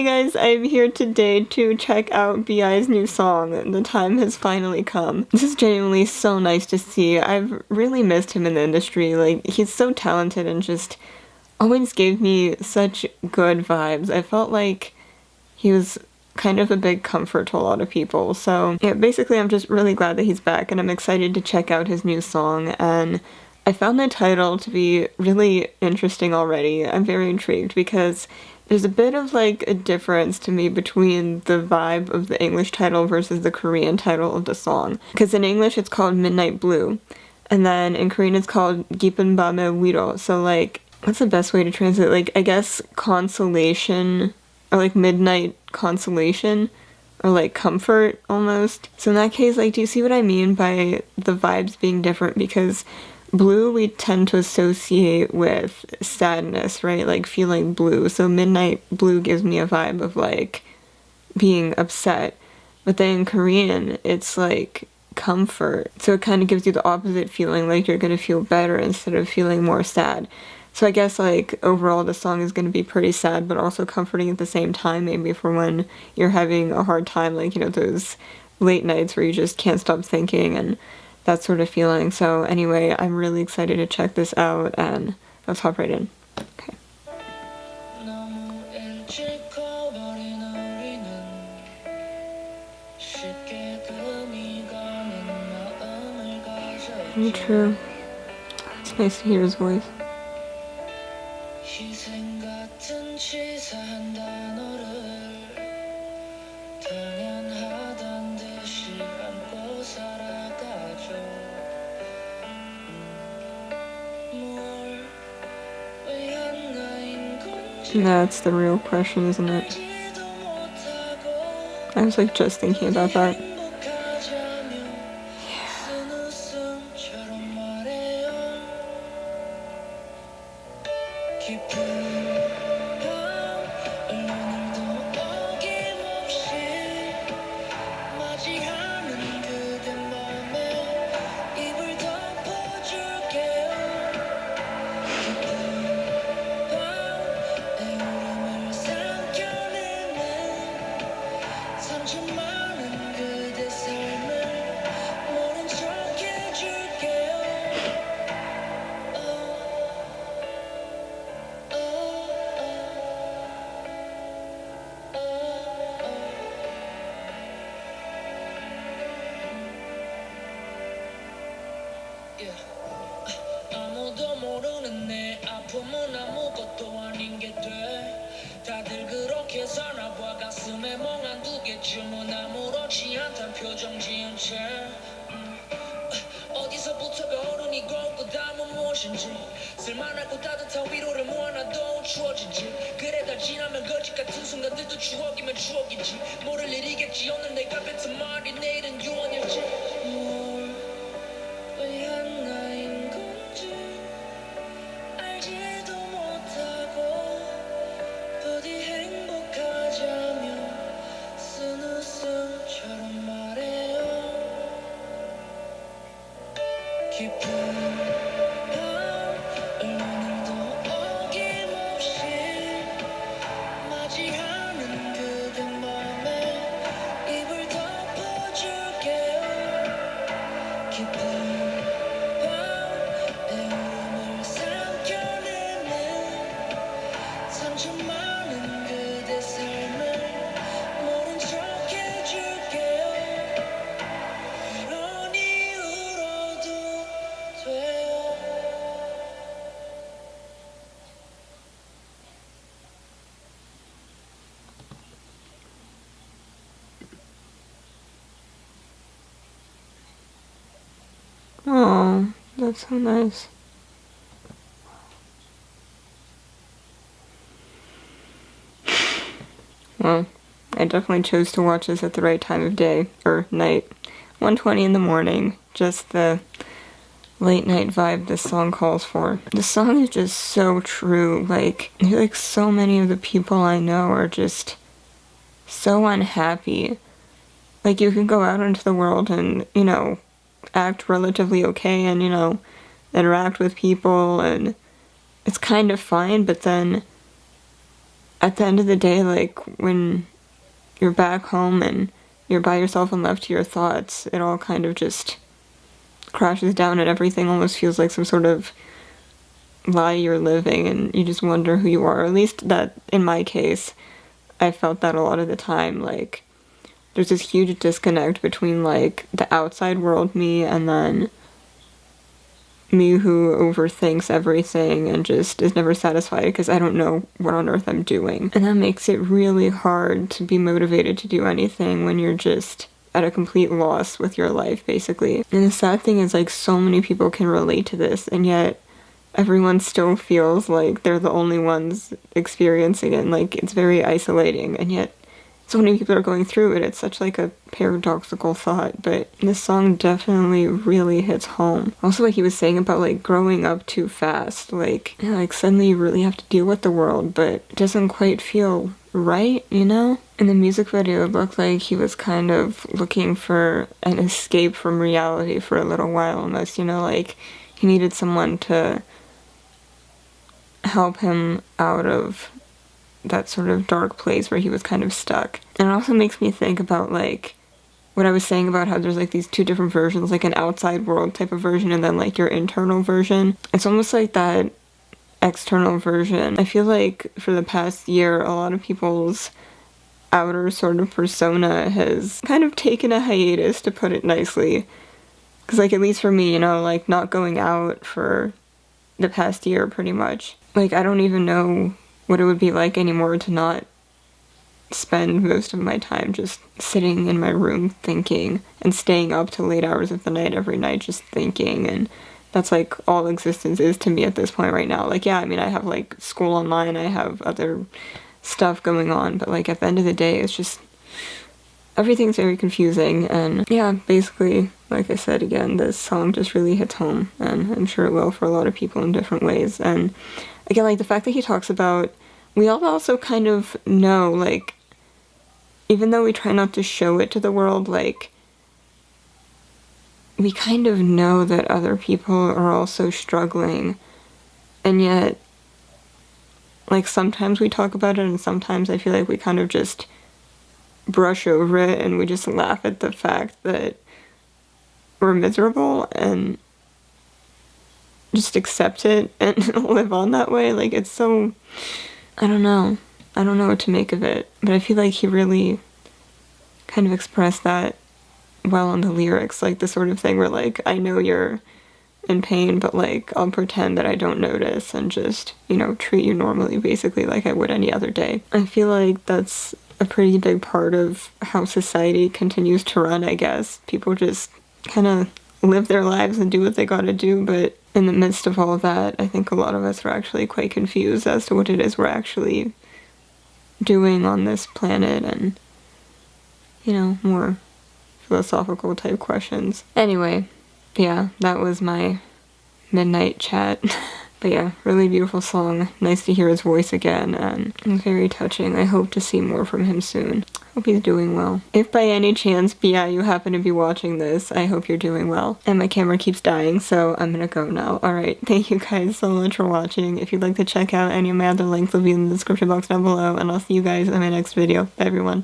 Hi guys, I'm here today to check out B.I.'s new song, The Time Has Finally Come. This is genuinely so nice to see. I've really missed him in the industry. Like, he's so talented and just always gave me such good vibes. I felt like he was kind of a big comfort to a lot of people. So yeah, basically I'm just really glad that he's back and I'm excited to check out his new song, and I found the title to be really interesting already. I'm very intrigued because there's a bit of like a difference to me between the vibe of the English title versus the Korean title of the song. Because in English it's called Midnight Blue, and then in Korean it's called Gipun Bame Wiro. So like, what's the best way to translate? Like, I guess consolation, or like midnight consolation, or like comfort almost. So in that case, like, do you see what I mean by the vibes being different? Because blue we tend to associate with sadness, right? Like feeling blue. So midnight blue gives me a vibe of like being upset. But then in Korean, it's like comfort. So it kind of gives you the opposite feeling, like you're gonna feel better instead of feeling more sad. So I guess like overall the song is gonna be pretty sad but also comforting at the same time, maybe for when you're having a hard time, like, you know, those late nights where you just can't stop thinking and that sort of feeling. So anyway, I'm really excited to check this out, and let's hop right in. Okay. Very true. It's nice to hear his voice. That's the real question, isn't it? I was like just thinking about that. 아무도 모르는 내 아픔은 아무것도 아닌 게 돼. 다들 그렇게 사나 봐. 가슴에 멍한 두 개쯤은 아무렇지 않단 표정 지은 채 어디서부터 거울은 이고 그다음은 무엇인지 쓸만하고 따뜻한 위로를 모아놔도 추워지지. 그래 다 지나면 거짓 같은 순간들도 추억이면 추억이지. 모를 일이겠지. 오늘 내가 뱉은 말이 내일은 유언일지. Oh, that's so nice. Well, I definitely chose to watch this at the right time of day, or night. 1:20 in the morning, just the late night vibe this song calls for. The song is just so true. Like, I feel like so many of the people I know are just so unhappy. Like, you can go out into the world and, you know, act relatively okay and, you know, interact with people and it's kind of fine, but then at the end of the day, like, when you're back home and you're by yourself and left to your thoughts, it all kind of just crashes down and everything almost feels like some sort of lie you're living, and you just wonder who you are. Or at least that, in my case, I felt that a lot of the time. Like, there's this huge disconnect between, like, the outside world me and then me who overthinks everything and just is never satisfied because I don't know what on earth I'm doing. And that makes it really hard to be motivated to do anything when you're just at a complete loss with your life, basically. And the sad thing is, like, so many people can relate to this, and yet everyone still feels like they're the only ones experiencing it, and, like, it's very isolating, and yet so many people are going through it. It's such, like, a paradoxical thought, but this song definitely really hits home. Also, what he was saying about, like, growing up too fast, like, yeah, like, suddenly you really have to deal with the world, but it doesn't quite feel right, you know? In the music video, it looked like he was kind of looking for an escape from reality for a little while, almost, you know, like, he needed someone to help him out of that sort of dark place where he was kind of stuck. And it also makes me think about, like, what I was saying about how there's, like, these two different versions, like an outside world type of version and then, like, your internal version. It's almost like that external version. I feel like for the past year, a lot of people's outer sort of persona has kind of taken a hiatus, to put it nicely. Because, like, at least for me, you know, like, not going out for the past year, pretty much. Like, I don't even know what it would be like anymore to not spend most of my time just sitting in my room thinking and staying up till late hours of the night every night just thinking, and that's, like, all existence is to me at this point right now. Like, yeah, I mean, I have, like, school online, I have other stuff going on, but, like, at the end of the day, it's just everything's very confusing. And yeah, basically, like I said again, this song just really hits home, and I'm sure it will for a lot of people in different ways. And again, like, the fact that he talks about, we all also kind of know, like, even though we try not to show it to the world, like, we kind of know that other people are also struggling, and yet, like, sometimes we talk about it, and sometimes I feel like we kind of just brush over it, and we just laugh at the fact that we're miserable, and just accept it and live on that way. Like, it's so, I don't know what to make of it, but I feel like he really kind of expressed that well in the lyrics, like the sort of thing where, like, I know you're in pain, but, like, I'll pretend that I don't notice and just, you know, treat you normally, basically, like I would any other day. I feel like that's a pretty big part of how society continues to run, I guess. People just kind of live their lives and do what they gotta do, but in the midst of all of that, I think a lot of us are actually quite confused as to what it is we're actually doing on this planet, and, you know, more philosophical type questions. Anyway, yeah, that was my midnight chat. But yeah, really beautiful song. Nice to hear his voice again, and very touching. I hope to see more from him soon. Hope he's doing well. If by any chance, yeah, you happen to be watching this, I hope you're doing well. And my camera keeps dying, so I'm gonna go now. Alright, thank you guys so much for watching. If you'd like to check out any of my other links, they'll be in the description box down below, and I'll see you guys in my next video. Bye everyone.